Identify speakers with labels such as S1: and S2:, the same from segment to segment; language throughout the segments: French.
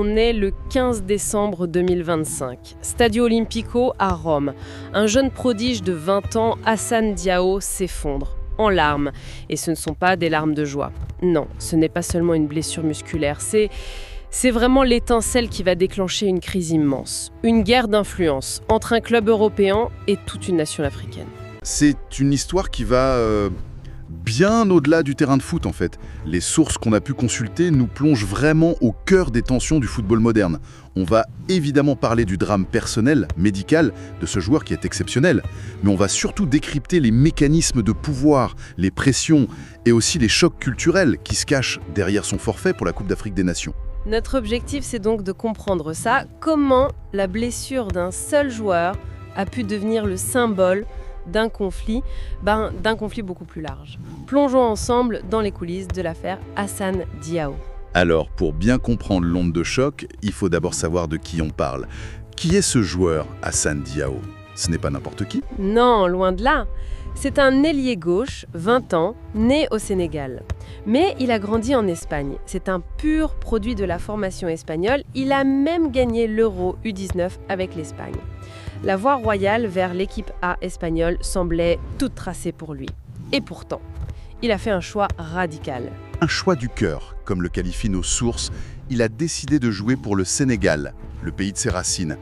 S1: on est le 15 décembre 2025. Stadio Olimpico à Rome. Un jeune prodige de 20 ans, Hassan Diao, s'effondre, en larmes. Et ce ne sont pas des larmes de joie. Non, ce n'est pas seulement une blessure musculaire, c'est vraiment l'étincelle qui va déclencher une crise immense. Une guerre d'influence entre un club européen et toute une nation africaine.
S2: C'est une histoire qui va bien au-delà du terrain de foot en fait. Les sources qu'on a pu consulter nous plongent vraiment au cœur des tensions du football moderne. On va évidemment parler du drame personnel, médical, de ce joueur qui est exceptionnel, mais on va surtout décrypter les mécanismes de pouvoir, les pressions et aussi les chocs culturels qui se cachent derrière son forfait pour la Coupe d'Afrique des Nations.
S1: Notre objectif, c'est donc de comprendre ça, comment la blessure d'un seul joueur a pu devenir le symbole d'un conflit beaucoup plus large. Plongeons ensemble dans les coulisses de l'affaire Hassan Diao.
S2: Alors, pour bien comprendre l'onde de choc, il faut d'abord savoir de qui on parle. Qui est ce joueur, Hassan Diao? Ce n'est pas n'importe qui.
S1: Non, loin de là. C'est un ailier gauche, 20 ans, né au Sénégal. Mais il a grandi en Espagne. C'est un pur produit de la formation espagnole. Il a même gagné l'Euro U19 avec l'Espagne. La voie royale vers l'équipe A espagnole semblait toute tracée pour lui. Et pourtant, il a fait un choix radical.
S2: Un choix du cœur, comme le qualifient nos sources. Il a décidé de jouer pour le Sénégal, le pays de ses racines.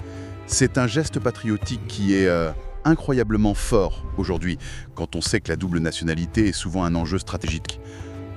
S2: C'est un geste patriotique qui est incroyablement fort aujourd'hui, quand on sait que la double nationalité est souvent un enjeu stratégique.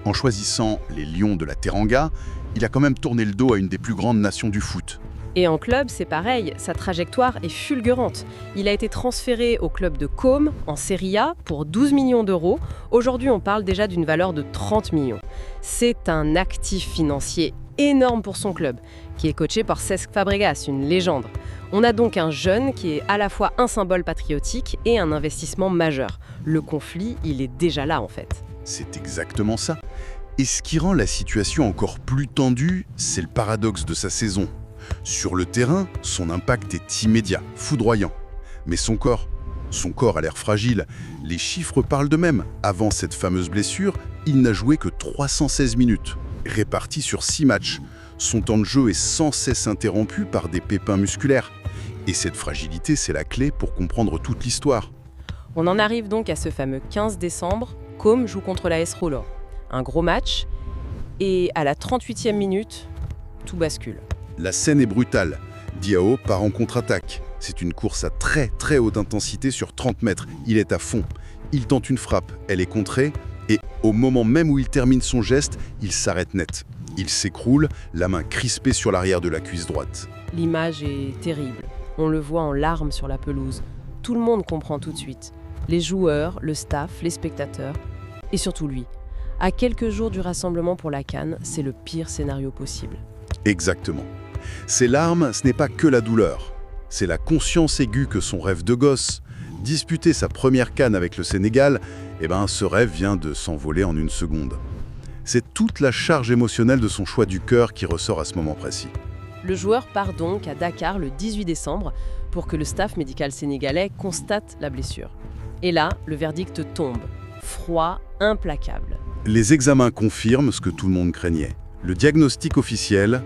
S2: En choisissant les Lions de la Teranga, il a quand même tourné le dos à une des plus grandes nations du foot.
S1: Et en club, c'est pareil, sa trajectoire est fulgurante. Il a été transféré au club de Com, en Serie A, pour 12 millions d'euros. Aujourd'hui, on parle déjà d'une valeur de 30 millions. C'est un actif financier énorme pour son club, qui est coaché par Cesc Fabregas, une légende. On a donc un jeune qui est à la fois un symbole patriotique et un investissement majeur. Le conflit, il est déjà là en fait.
S2: C'est exactement ça. Et ce qui rend la situation encore plus tendue, c'est le paradoxe de sa saison. Sur le terrain, son impact est immédiat, foudroyant. Mais son corps a l'air fragile. Les chiffres parlent d'eux-mêmes. Avant cette fameuse blessure, il n'a joué que 316 minutes, réparties sur 6 matchs. Son temps de jeu est sans cesse interrompu par des pépins musculaires. Et cette fragilité, c'est la clé pour comprendre toute l'histoire.
S1: On en arrive donc à ce fameux 15 décembre. Com joue contre l'AS Rollor. Un gros match. Et à la 38e minute, tout bascule.
S2: La scène est brutale. Diao part en contre-attaque. C'est une course à très haute intensité sur 30 mètres. Il est à fond. Il tente une frappe. Elle est contrée. Et au moment même où il termine son geste, il s'arrête net. Il s'écroule, la main crispée sur l'arrière de la cuisse droite.
S1: L'image est terrible. On le voit en larmes sur la pelouse. Tout le monde comprend tout de suite. Les joueurs, le staff, les spectateurs. Et surtout lui. À quelques jours du rassemblement pour la CAN, c'est le pire scénario possible.
S2: Exactement. Ces larmes, ce n'est pas que la douleur. C'est la conscience aiguë que son rêve de gosse, disputer sa première CAN avec le Sénégal, ce rêve vient de s'envoler en une seconde. C'est toute la charge émotionnelle de son choix du cœur qui ressort à ce moment précis.
S1: Le joueur part donc à Dakar le 18 décembre pour que le staff médical sénégalais constate la blessure. Et là, le verdict tombe. Froid, implacable.
S2: Les examens confirment ce que tout le monde craignait. Le diagnostic officiel,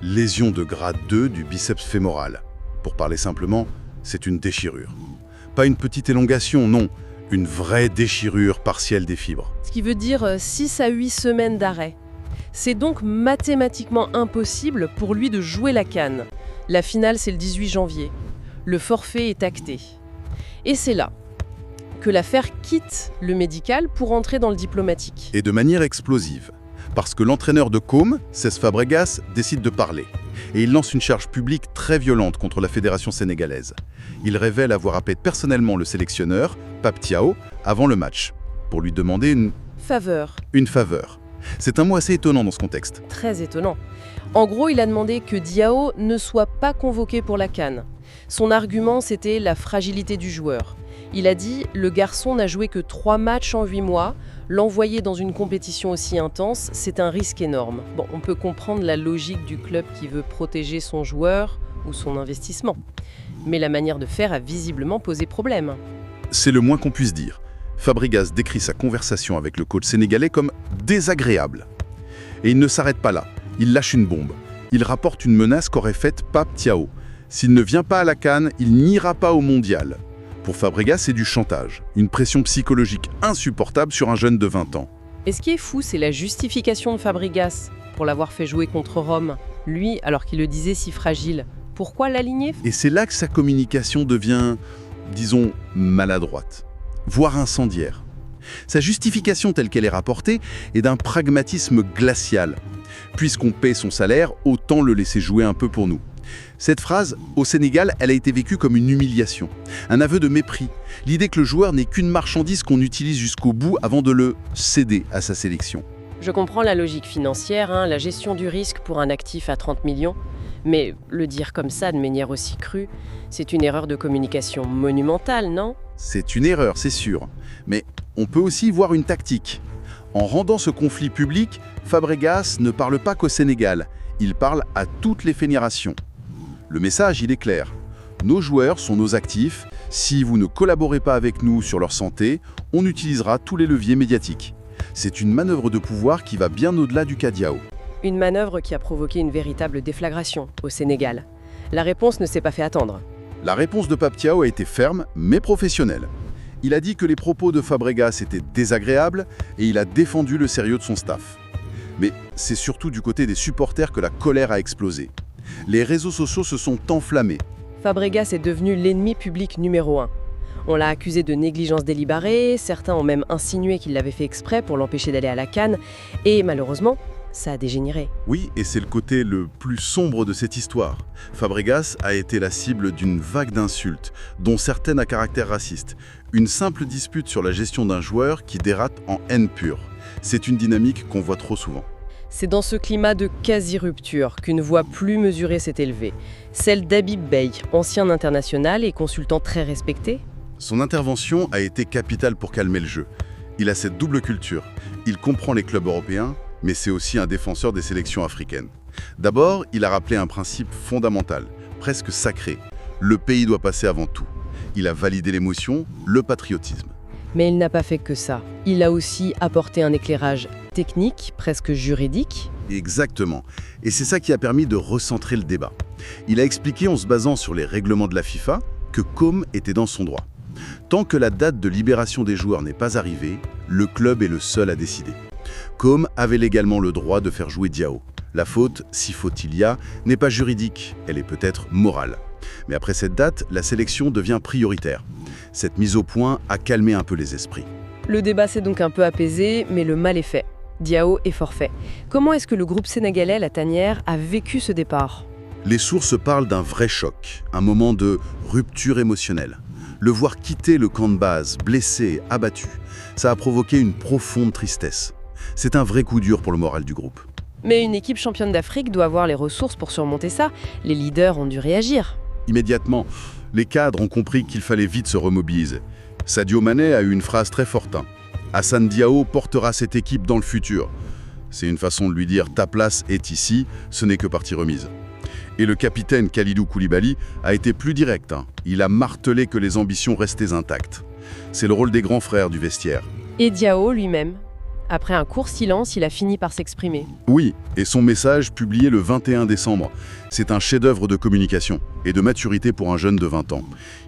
S2: lésion de grade 2 du biceps fémoral. Pour parler simplement, c'est une déchirure. Pas une petite élongation, non. Une vraie déchirure partielle des fibres.
S1: Ce qui veut dire 6 à 8 semaines d'arrêt. C'est donc mathématiquement impossible pour lui de jouer la CAN. La finale, c'est le 18 janvier. Le forfait est acté. Et c'est là que l'affaire quitte le médical pour entrer dans le diplomatique.
S2: Et de manière explosive. Parce que l'entraîneur de Com, Cesc Fabregas, décide de parler. Et il lance une charge publique très violente contre la fédération sénégalaise. Il révèle avoir appelé personnellement le sélectionneur, Pape Thiaw, avant le match, pour lui demander une
S1: faveur.
S2: C'est un mot assez étonnant dans ce contexte.
S1: Très étonnant. En gros, il a demandé que Diao ne soit pas convoqué pour la CAN. Son argument, c'était la fragilité du joueur. Il a dit « Le garçon n'a joué que 3 matchs en 8 mois. L'envoyer dans une compétition aussi intense, c'est un risque énorme. » Bon, on peut comprendre la logique du club qui veut protéger son joueur ou son investissement. Mais la manière de faire a visiblement posé problème.
S2: C'est le moins qu'on puisse dire. Fabregas décrit sa conversation avec le coach sénégalais comme désagréable. Et il ne s'arrête pas là. Il lâche une bombe. Il rapporte une menace qu'aurait faite Pape Thiaw. S'il ne vient pas à la CAN, il n'ira pas au mondial. Pour Fabregas, c'est du chantage, une pression psychologique insupportable sur un jeune de 20 ans.
S1: Et ce qui est fou, c'est la justification de Fabregas pour l'avoir fait jouer contre Rome. Lui, alors qu'il le disait si fragile, pourquoi l'aligner?
S2: Et c'est là que sa communication devient, disons, maladroite, voire incendiaire. Sa justification telle qu'elle est rapportée est d'un pragmatisme glacial. Puisqu'on paie son salaire, autant le laisser jouer un peu pour nous. Cette phrase, au Sénégal, elle a été vécue comme une humiliation, un aveu de mépris. L'idée que le joueur n'est qu'une marchandise qu'on utilise jusqu'au bout avant de le céder à sa sélection.
S1: Je comprends la logique financière, la gestion du risque pour un actif à 30 millions, mais le dire comme ça de manière aussi crue, c'est une erreur de communication monumentale, non?
S2: C'est une erreur, c'est sûr. Mais on peut aussi y voir une tactique. En rendant ce conflit public, Fabregas ne parle pas qu'au Sénégal, il parle à toutes les fédérations. Le message, il est clair. Nos joueurs sont nos actifs. Si vous ne collaborez pas avec nous sur leur santé, on utilisera tous les leviers médiatiques. C'est une manœuvre de pouvoir qui va bien au-delà du cas Diao.
S1: Une manœuvre qui a provoqué une véritable déflagration au Sénégal. La réponse ne s'est pas fait attendre.
S2: La réponse de Pape Thiaw a été ferme, mais professionnelle. Il a dit que les propos de Fabregas étaient désagréables et il a défendu le sérieux de son staff. Mais c'est surtout du côté des supporters que la colère a explosé. Les réseaux sociaux se sont enflammés.
S1: Fabregas est devenu l'ennemi public numéro 1. On l'a accusé de négligence délibérée, certains ont même insinué qu'il l'avait fait exprès pour l'empêcher d'aller à la CAN, et malheureusement, ça a dégénéré.
S2: Oui, et c'est le côté le plus sombre de cette histoire. Fabregas a été la cible d'une vague d'insultes, dont certaines à caractère raciste. Une simple dispute sur la gestion d'un joueur qui dérate en haine pure. C'est une dynamique qu'on voit trop souvent.
S1: C'est dans ce climat de quasi-rupture qu'une voix plus mesurée s'est élevée. Celle d'Habib Beye, ancien international et consultant très respecté.
S2: Son intervention a été capitale pour calmer le jeu. Il a cette double culture. Il comprend les clubs européens, mais c'est aussi un défenseur des sélections africaines. D'abord, il a rappelé un principe fondamental, presque sacré. Le pays doit passer avant tout. Il a validé l'émotion, le patriotisme.
S1: Mais il n'a pas fait que ça. Il a aussi apporté un éclairage technique, presque juridique.
S2: Exactement. Et c'est ça qui a permis de recentrer le débat. Il a expliqué en se basant sur les règlements de la FIFA que Com était dans son droit. Tant que la date de libération des joueurs n'est pas arrivée, le club est le seul à décider. Com avait légalement le droit de faire jouer Diao. La faute, si faute il y a, n'est pas juridique, elle est peut-être morale. Mais après cette date, la sélection devient prioritaire. Cette mise au point a calmé un peu les esprits.
S1: Le débat s'est donc un peu apaisé, mais le mal est fait. Diao est forfait. Comment est-ce que le groupe sénégalais, la Tanière, a vécu ce départ?
S2: Les sources parlent d'un vrai choc, un moment de rupture émotionnelle. Le voir quitter le camp de base, blessé, abattu, ça a provoqué une profonde tristesse. C'est un vrai coup dur pour le moral du groupe.
S1: Mais une équipe championne d'Afrique doit avoir les ressources pour surmonter ça. Les leaders ont dû réagir.
S2: Immédiatement, les cadres ont compris qu'il fallait vite se remobiliser. Sadio Mané a eu une phrase très forte. Hassan Diao portera cette équipe dans le futur. C'est une façon de lui dire « ta place est ici, ce n'est que partie remise ». Et le capitaine Kalidou Koulibaly a été plus direct. Il a martelé que les ambitions restaient intactes. C'est le rôle des grands frères du vestiaire.
S1: Et Diao lui-même. Après un court silence, il a fini par s'exprimer.
S2: Oui, et son message publié le 21 décembre. C'est un chef-d'œuvre de communication et de maturité pour un jeune de 20 ans.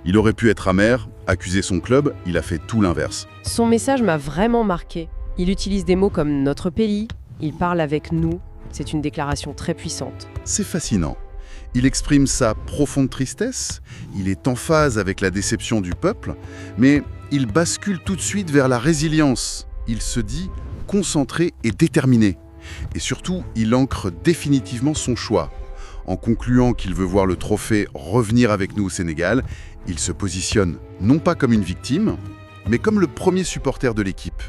S2: Il aurait pu être amer, accuser son club, il a fait tout l'inverse.
S1: Son message m'a vraiment marqué. Il utilise des mots comme « notre pays », il parle avec nous. C'est une déclaration très puissante.
S2: C'est fascinant. Il exprime sa profonde tristesse, il est en phase avec la déception du peuple, mais il bascule tout de suite vers la résilience. Il se dit concentré et déterminé. Et surtout, il ancre définitivement son choix. En concluant qu'il veut voir le trophée revenir avec nous au Sénégal, il se positionne non pas comme une victime, mais comme le premier supporter de l'équipe.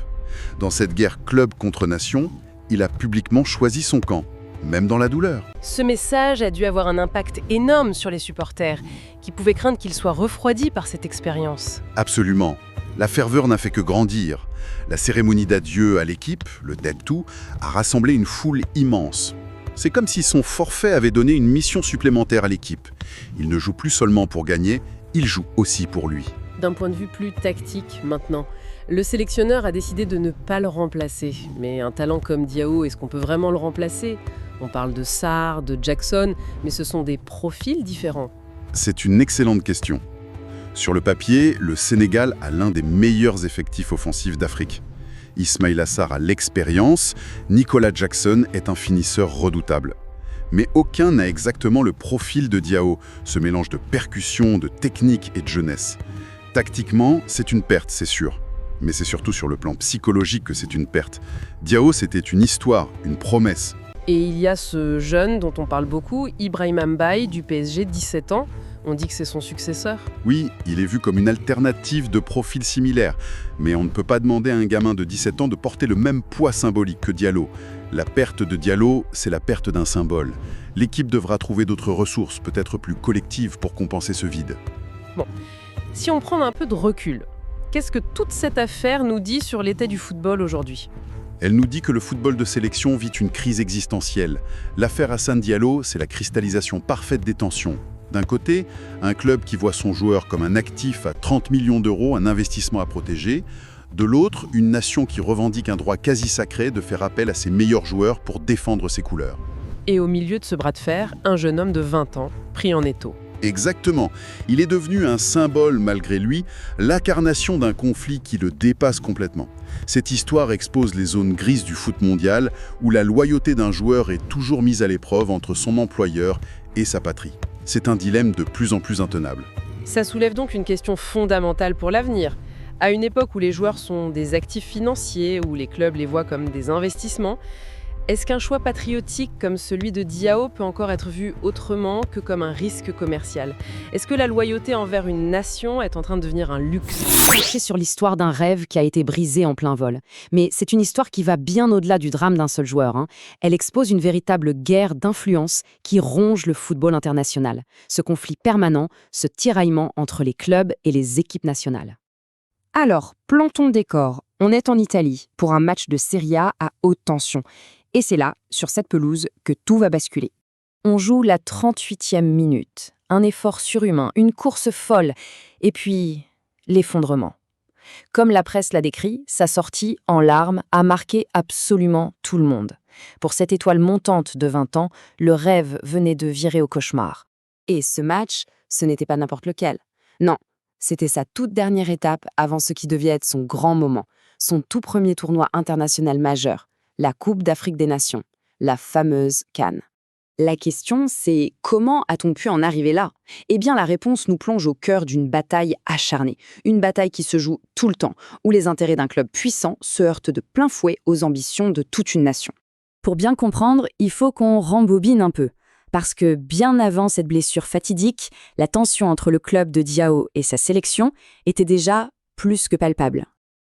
S2: Dans cette guerre club contre nation, il a publiquement choisi son camp, même dans la douleur.
S1: Ce message a dû avoir un impact énorme sur les supporters, qui pouvaient craindre qu'ils soient refroidis par cette expérience.
S2: Absolument. La ferveur n'a fait que grandir. La cérémonie d'adieu à l'équipe, le Dead To, a rassemblé une foule immense. C'est comme si son forfait avait donné une mission supplémentaire à l'équipe. Il ne joue plus seulement pour gagner, il joue aussi pour lui.
S1: D'un point de vue plus tactique maintenant, le sélectionneur a décidé de ne pas le remplacer. Mais un talent comme Diao, est-ce qu'on peut vraiment le remplacer ? On parle de Sarr, de Jackson, mais ce sont des profils différents.
S2: C'est une excellente question. Sur le papier, le Sénégal a l'un des meilleurs effectifs offensifs d'Afrique. Ismaïla Sarr a l'expérience, Nicolas Jackson est un finisseur redoutable. Mais aucun n'a exactement le profil de Diao, ce mélange de percussion, de technique et de jeunesse. Tactiquement, c'est une perte, c'est sûr. Mais c'est surtout sur le plan psychologique que c'est une perte. Diao, c'était une histoire, une promesse.
S1: Et il y a ce jeune dont on parle beaucoup, Ibrahima Mbaye du PSG, 17 ans. On dit que c'est son successeur.
S2: Oui, il est vu comme une alternative de profil similaire. Mais on ne peut pas demander à un gamin de 17 ans de porter le même poids symbolique que Diallo. La perte de Diallo, c'est la perte d'un symbole. L'équipe devra trouver d'autres ressources, peut-être plus collectives, pour compenser ce vide.
S1: Bon, si on prend un peu de recul, qu'est-ce que toute cette affaire nous dit sur l'état du football aujourd'hui ?
S2: Elle nous dit que le football de sélection vit une crise existentielle. L'affaire Assane Diallo, c'est la cristallisation parfaite des tensions. D'un côté, un club qui voit son joueur comme un actif à 30 millions d'euros, un investissement à protéger. De l'autre, une nation qui revendique un droit quasi sacré de faire appel à ses meilleurs joueurs pour défendre ses couleurs.
S1: Et au milieu de ce bras de fer, un jeune homme de 20 ans, pris en étau.
S2: Exactement. Il est devenu un symbole malgré lui, l'incarnation d'un conflit qui le dépasse complètement. Cette histoire expose les zones grises du foot mondial, où la loyauté d'un joueur est toujours mise à l'épreuve entre son employeur et sa patrie. C'est un dilemme de plus en plus intenable.
S1: Ça soulève donc une question fondamentale pour l'avenir. À une époque où les joueurs sont des actifs financiers, où les clubs les voient comme des investissements, est-ce qu'un choix patriotique comme celui de Diao peut encore être vu autrement que comme un risque commercial ? Est-ce que la loyauté envers une nation est en train de devenir un luxe ?
S3: C'est sur l'histoire d'un rêve qui a été brisé en plein vol. Mais c'est une histoire qui va bien au-delà du drame d'un seul joueur. Elle expose une véritable guerre d'influence qui ronge le football international. Ce conflit permanent, ce tiraillement entre les clubs et les équipes nationales. Alors, plantons le décor. On est en Italie pour un match de Serie A à haute tension. Et c'est là, sur cette pelouse, que tout va basculer. On joue la 38e minute. Un effort surhumain, une course folle. Et puis, l'effondrement. Comme la presse l'a décrit, sa sortie en larmes a marqué absolument tout le monde. Pour cette étoile montante de 20 ans, le rêve venait de virer au cauchemar. Et ce match, ce n'était pas n'importe lequel. Non, c'était sa toute dernière étape avant ce qui devait être son grand moment, son tout premier tournoi international majeur, la Coupe d'Afrique des Nations, la fameuse CAN. La question, c'est comment a-t-on pu en arriver là ? Eh bien, la réponse nous plonge au cœur d'une bataille acharnée, une bataille qui se joue tout le temps, où les intérêts d'un club puissant se heurtent de plein fouet aux ambitions de toute une nation. Pour bien comprendre, il faut qu'on rembobine un peu, parce que bien avant cette blessure fatidique, la tension entre le club de Diao et sa sélection était déjà plus que palpable.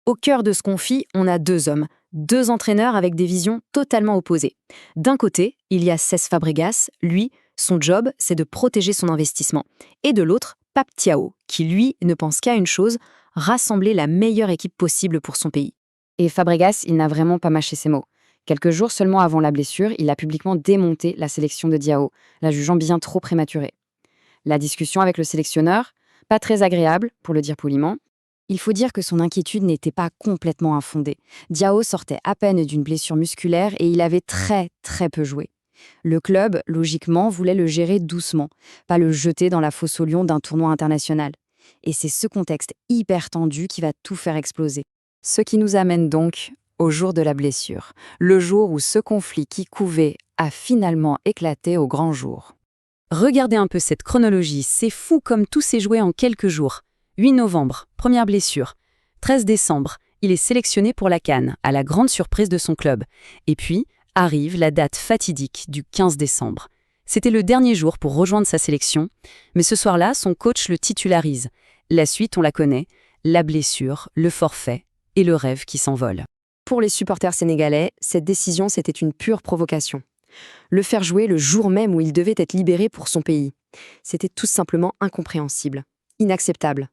S3: Au cœur de ce conflit, on a deux hommes, deux entraîneurs avec des visions totalement opposées. D'un côté, il y a Cesc Fabregas, lui, son job, c'est de protéger son investissement. Et de l'autre, Pape Thiaw, qui lui ne pense qu'à une chose, rassembler la meilleure équipe possible pour son pays. Et Fabregas, il n'a vraiment pas mâché ses mots. Quelques jours seulement avant la blessure, il a publiquement démonté la sélection de Diao, la jugeant bien trop prématurée. La discussion avec le sélectionneur, pas très agréable, pour le dire poliment. Il faut dire que son inquiétude n'était pas complètement infondée. Diao sortait à peine d'une blessure musculaire et il avait très peu joué. Le club, logiquement, voulait le gérer doucement, pas le jeter dans la fosse aux lions d'un tournoi international. Et c'est ce contexte hyper tendu qui va tout faire exploser. Ce qui nous amène donc au jour de la blessure, le jour où ce conflit qui couvait a finalement éclaté au grand jour. Regardez un peu cette chronologie, c'est fou comme tout s'est joué en quelques jours. 8 novembre, première blessure. 13 décembre, il est sélectionné pour la CAN, à la grande surprise de son club. Et puis, arrive la date fatidique du 15 décembre. C'était le dernier jour pour rejoindre sa sélection, mais ce soir-là, son coach le titularise. La suite, on la connaît, la blessure, le forfait et le rêve qui s'envole. Pour les supporters sénégalais, cette décision, c'était une pure provocation. Le faire jouer le jour même où il devait être libéré pour son pays. C'était tout simplement incompréhensible, inacceptable.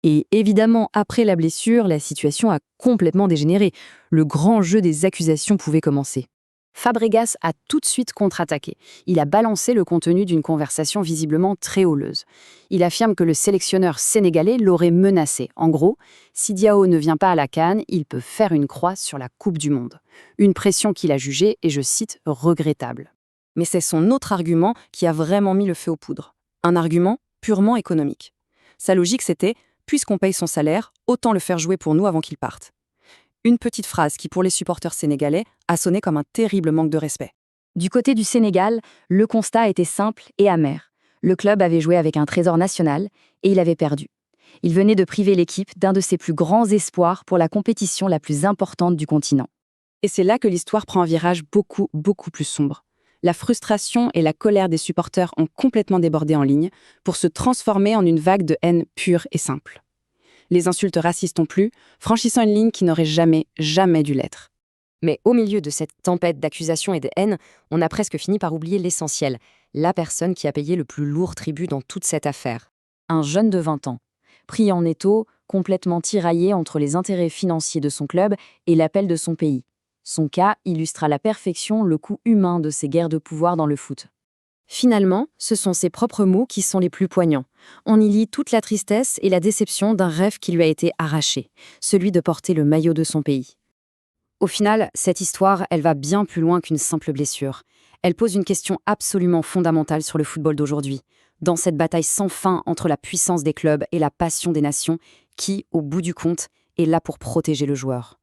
S3: Et évidemment, après la blessure, la situation a complètement dégénéré. Le grand jeu des accusations pouvait commencer. Fabregas a tout de suite contre-attaqué. Il a balancé le contenu d'une conversation visiblement très holeuse. Il affirme que le sélectionneur sénégalais l'aurait menacé. En gros, si Diao ne vient pas à la CAN, il peut faire une croix sur la Coupe du Monde. Une pression qu'il a jugée, et je cite, regrettable.
S4: Mais c'est son autre argument qui a vraiment mis le feu aux poudres. Un argument purement économique. Sa logique, c'était « puisqu'on paye son salaire, autant le faire jouer pour nous avant qu'il parte ». Une petite phrase qui, pour les supporters sénégalais, a sonné comme un terrible manque de respect.
S3: Du côté du Sénégal, le constat était simple et amer. Le club avait joué avec un trésor national et il avait perdu. Il venait de priver l'équipe d'un de ses plus grands espoirs pour la compétition la plus importante du continent.
S4: Et c'est là que l'histoire prend un virage beaucoup plus sombre. La frustration et la colère des supporters ont complètement débordé en ligne pour se transformer en une vague de haine pure et simple. Les insultes racistes ont plu, franchissant une ligne qui n'aurait jamais dû l'être.
S3: Mais au milieu de cette tempête d'accusations et de haine, on a presque fini par oublier l'essentiel, la personne qui a payé le plus lourd tribut dans toute cette affaire. Un jeune de 20 ans, pris en étau, complètement tiraillé entre les intérêts financiers de son club et l'appel de son pays. Son cas illustre à la perfection le coût humain de ces guerres de pouvoir dans le foot. Finalement, ce sont ses propres mots qui sont les plus poignants. On y lit toute la tristesse et la déception d'un rêve qui lui a été arraché, celui de porter le maillot de son pays. Au final, cette histoire, elle va bien plus loin qu'une simple blessure. Elle pose une question absolument fondamentale sur le football d'aujourd'hui. Dans cette bataille sans fin entre la puissance des clubs et la passion des nations, qui, au bout du compte, est là pour protéger le joueur ?